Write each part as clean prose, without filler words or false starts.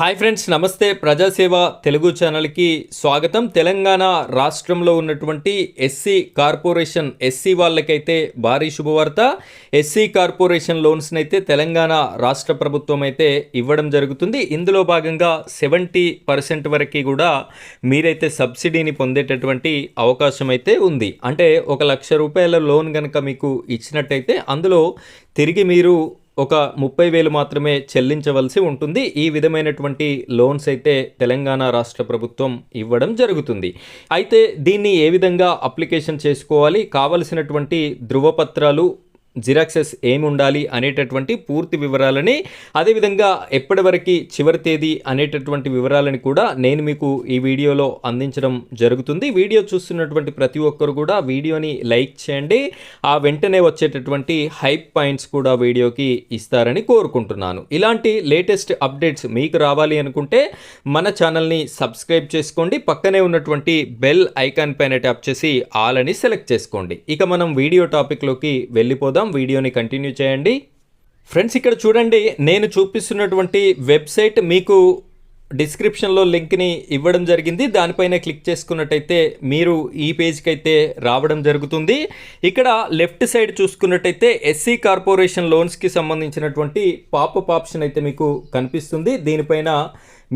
Hi friends, నమస్తే. ప్రజాసేవ తెలుగు ఛానల్కి స్వాగతం. తెలంగాణ రాష్ట్రంలో ఉన్నటువంటి ఎస్సీ కార్పొరేషన్ ఎస్సీ వాళ్ళకైతే భారీ శుభవార్త. ఎస్సీ కార్పొరేషన్ లోన్స్ని అయితే తెలంగాణ రాష్ట్ర ప్రభుత్వం అయితే ఇవ్వడం జరుగుతుంది. ఇందులో భాగంగా 70% వరకు కూడా మీరైతే సబ్సిడీని పొందేటటువంటి అవకాశం అయితే ఉంది. అంటే 1,00,000 రూపాయల లోన్ కనుక మీకు ఇచ్చినట్టయితే అందులో తిరిగి మీరు ఒక 30,000 మాత్రమే చెల్లించవలసి ఉంటుంది. ఈ విధమైనటువంటి లోన్స్ అయితే తెలంగాణ రాష్ట్ర ప్రభుత్వం ఇవ్వడం జరుగుతుంది. అయితే దీన్ని ఏ విధంగా అప్లికేషన్ చేసుకోవాలి, కావలసినటువంటి ధృవపత్రాలు జిరాక్సెస్ ఏమి ఉండాలి అనేటటువంటి పూర్తి వివరాలని, అదేవిధంగా ఎప్పటివరకు చివరి తేదీ అనేటటువంటి వివరాలని కూడా నేను మీకు ఈ వీడియోలో అందించడం జరుగుతుంది. వీడియో చూస్తున్నటువంటి ప్రతి ఒక్కరు కూడా వీడియోని లైక్ చేయండి. ఆ వెంటనే వచ్చేటటువంటి హైప్ పాయింట్స్ కూడా వీడియోకి ఇస్తారని కోరుకుంటున్నాను. ఇలాంటి లేటెస్ట్ అప్డేట్స్ మీకు రావాలి అనుకుంటే మన ఛానల్ని సబ్స్క్రైబ్ చేసుకోండి. పక్కనే ఉన్నటువంటి బెల్ ఐకాన్ పైన ట్యాప్ చేసి ఆల్ అని సెలెక్ట్ చేసుకోండి. ఇక మనం వీడియో టాపిక్లోకి వెళ్ళిపోదాం. వీడియోని కంటిన్యూ చేయండి. ఫ్రెండ్స్, ఇక్కడ చూడండి, నేను చూపిస్తున్నటువంటి వెబ్సైట్ మీకు డిస్క్రిప్షన్లో లింక్ని ఇవ్వడం జరిగింది. దానిపైన క్లిక్ చేసుకున్నట్టయితే మీరు ఈ పేజ్కి అయితే రావడం జరుగుతుంది. ఇక్కడ లెఫ్ట్ సైడ్ చూసుకున్నట్టయితే ఎస్సీ కార్పొరేషన్ లోన్స్కి సంబంధించినటువంటి పాపప్ ఆప్షన్ అయితే మీకు కనిపిస్తుంది. దీనిపైన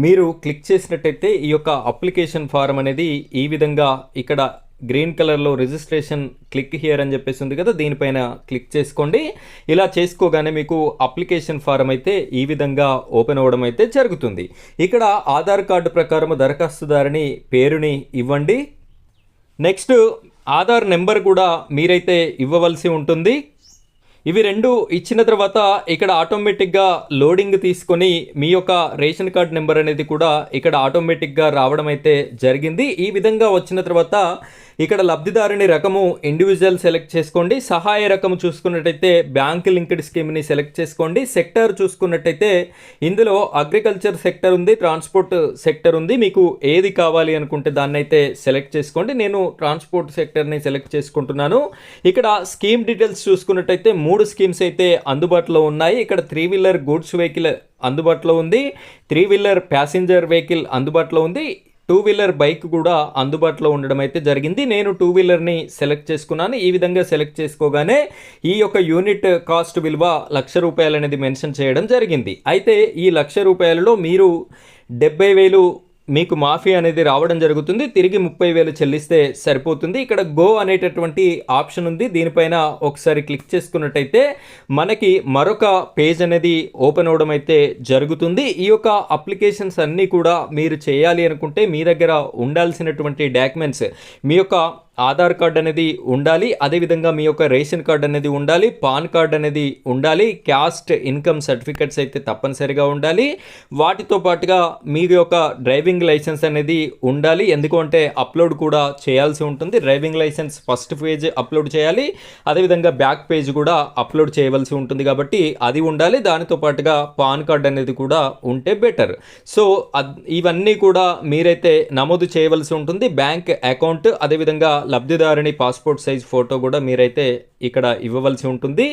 మీరు క్లిక్ చేసినట్టయితే ఈ యొక్క అప్లికేషన్ ఫారం అనేది ఈ విధంగా ఇక్కడ గ్రీన్ కలర్లో రిజిస్ట్రేషన్ క్లిక్ హియర్ అని చెప్పేసి ఉంది కదా, దీనిపైన క్లిక్ చేసుకోండి. ఇలా చేసుకోగానే మీకు అప్లికేషన్ ఫారం అయితే ఈ విధంగా ఓపెన్ అవ్వడం అయితే జరుగుతుంది. ఇక్కడ ఆధార్ కార్డు ప్రకారం దరఖాస్తుదారుని పేరుని ఇవ్వండి. నెక్స్ట్ ఆధార్ నెంబర్ కూడా మీరైతే ఇవ్వవలసి ఉంటుంది. ఇవి రెండు ఇచ్చిన తర్వాత ఇక్కడ ఆటోమేటిక్గా లోడింగ్ తీసుకొని మీ యొక్క రేషన్ కార్డ్ నెంబర్ అనేది కూడా ఇక్కడ ఆటోమేటిక్గా రావడం అయితే జరిగింది. ఈ విధంగా వచ్చిన తర్వాత ఇక్కడ లబ్ధిదారుని రకము ఇండివిజువల్ సెలెక్ట్ చేసుకోండి. సహాయ రకము చూసుకున్నట్టయితే బ్యాంక్ లింక్డ్ స్కీమ్ని సెలెక్ట్ చేసుకోండి. సెక్టర్ చూసుకున్నట్టయితే ఇందులో అగ్రికల్చర్ సెక్టర్ ఉంది, ట్రాన్స్పోర్ట్ సెక్టర్ ఉంది. మీకు ఏది కావాలి అనుకుంటే దాన్ని అయితే సెలెక్ట్ చేసుకోండి. నేను ట్రాన్స్పోర్ట్ సెక్టర్ని సెలెక్ట్ చేసుకుంటున్నాను. ఇక్కడ స్కీమ్ డీటెయిల్స్ చూసుకున్నట్టయితే 3 స్కీమ్స్ అయితే అందుబాటులో ఉన్నాయి. ఇక్కడ 3 వీలర్ గూడ్స్ వెహికల్ అందుబాటులో ఉంది, 3 వీలర్ ప్యాసింజర్ వెహికల్ అందుబాటులో ఉంది, 2 వీలర్ బైక్ కూడా అందుబాటులో ఉండడం అయితే జరిగింది. నేను 2 వీలర్ని సెలెక్ట్ చేసుకున్నాను. ఈ విధంగా సెలెక్ట్ చేసుకోగానే ఈ యొక్క యూనిట్ కాస్ట్ విలువ 1,00,000 రూపాయలు అనేది మెన్షన్ చేయడం జరిగింది. అయితే ఈ 1,00,000 రూపాయలలో మీరు 70,000 మీకు మాఫీ అనేది రావడం జరుగుతుంది. తిరిగి 30,000 చెల్లిస్తే సరిపోతుంది. ఇక్కడ గో అనేటటువంటి ఆప్షన్ ఉంది. దీనిపైన ఒకసారి క్లిక్ చేసుకున్నట్టయితే మనకి మరొక పేజ్ అనేది ఓపెన్ అవడం అయితే జరుగుతుంది. ఈ యొక్క అప్లికేషన్స్ అన్నీ కూడా మీరు చేయాలి అనుకుంటే మీ దగ్గర ఉండాల్సినటువంటి డాక్యుమెంట్స్ మీ యొక్క ఆధార్ కార్డ్ అనేది ఉండాలి, అదేవిధంగా మీ యొక్క రేషన్ కార్డ్ అనేది ఉండాలి, పాన్ కార్డ్ అనేది ఉండాలి, క్యాస్ట్ ఇన్కమ్ సర్టిఫికెట్స్ అయితే తప్పనిసరిగా ఉండాలి. వాటితో పాటుగా మీ యొక్క డ్రైవింగ్ లైసెన్స్ అనేది ఉండాలి. ఎందుకంటే అప్లోడ్ కూడా చేయాల్సి ఉంటుంది. Driving licence first page upload చేయాలి, అదేవిధంగా బ్యాక్ పేజ్ కూడా అప్లోడ్ చేయవలసి ఉంటుంది కాబట్టి అది ఉండాలి. దానితో పాటుగా పాన్ కార్డ్ అనేది కూడా ఉంటే బెటర్. సో ఇవన్నీ కూడా మీరైతే నమోదు చేయవలసి ఉంటుంది. బ్యాంక్ అకౌంట్, అదేవిధంగా లబ్ధిదారుని పాస్పోర్ట్ సైజ్ ఫోటో కూడా మీరైతే ఇక్కడ ఇవ్వవలసి ఉంటుంది.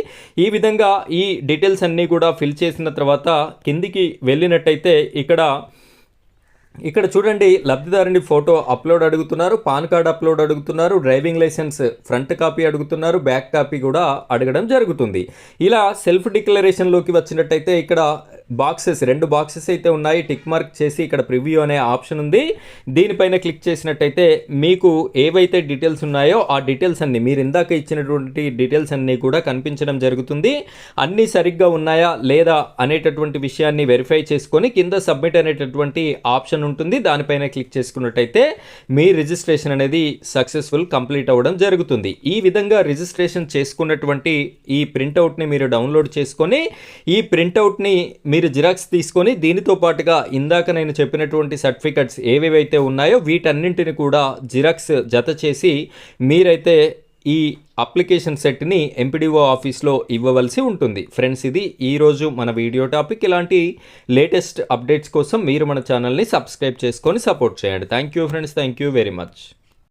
ఈ విధంగా ఈ డీటెయిల్స్ అన్నీ కూడా ఫిల్ చేసిన తర్వాత కిందికి వెళ్ళినట్టయితే ఇక్కడ చూడండి, లబ్ధిదారుని ఫోటో అప్లోడ్ అడుగుతున్నారు, పాన్ కార్డ్ అప్లోడ్ అడుగుతున్నారు, డ్రైవింగ్ లైసెన్స్ ఫ్రంట్ కాపీ అడుగుతున్నారు, బ్యాక్ కాపీ కూడా అడగడం జరుగుతుంది. ఇలా సెల్ఫ్ డిక్లరేషన్లోకి వచ్చినట్టయితే ఇక్కడ బాక్సెస్ 2 బాక్సెస్ అయితే ఉన్నాయి. టిక్ మార్క్ చేసి ఇక్కడ ప్రివ్యూ అనే ఆప్షన్ ఉంది. దీనిపైన క్లిక్ చేసినట్టయితే మీకు ఏవైతే డీటెయిల్స్ ఉన్నాయో ఆ డీటెయిల్స్ అన్నీ, మీరు ఇందాక ఇచ్చినటువంటి డీటెయిల్స్ అన్నీ కూడా కనిపించడం జరుగుతుంది. అన్నీ సరిగ్గా ఉన్నాయా లేదా అనేటటువంటి విషయాన్ని వెరిఫై చేసుకొని కింద సబ్మిట్ అనేటటువంటి ఆప్షన్ ఉంటుంది. దానిపైన క్లిక్ చేసుకున్నట్టయితే మీ రిజిస్ట్రేషన్ అనేది సక్సెస్ఫుల్ కంప్లీట్ అవ్వడం జరుగుతుంది. ఈ విధంగా రిజిస్ట్రేషన్ చేసుకున్నటువంటి ఈ ప్రింట్అవుట్ని మీరు డౌన్లోడ్ చేసుకొని ఈ ప్రింట్అవుట్ని మీరు జిరాక్స్ తీసుకొని దీనితో పాటుగా ఇందాక నేను చెప్పినటువంటి సర్టిఫికెట్స్ ఏవేవైతే ఉన్నాయో వీటన్నింటిని కూడా జిరాక్స్ జత చేసి మీరైతే ఈ అప్లికేషన్ సెట్ని ఎంపీడీఓ ఆఫీస్లో ఇవ్వవలసి ఉంటుంది. ఫ్రెండ్స్, ఇది ఈరోజు మన వీడియో టాపిక్. ఇలాంటి లేటెస్ట్ అప్డేట్స్ కోసం మీరు మన ఛానల్ని సబ్స్క్రైబ్ చేసుకొని సపోర్ట్ చేయండి. Thank you friends, thank you very much.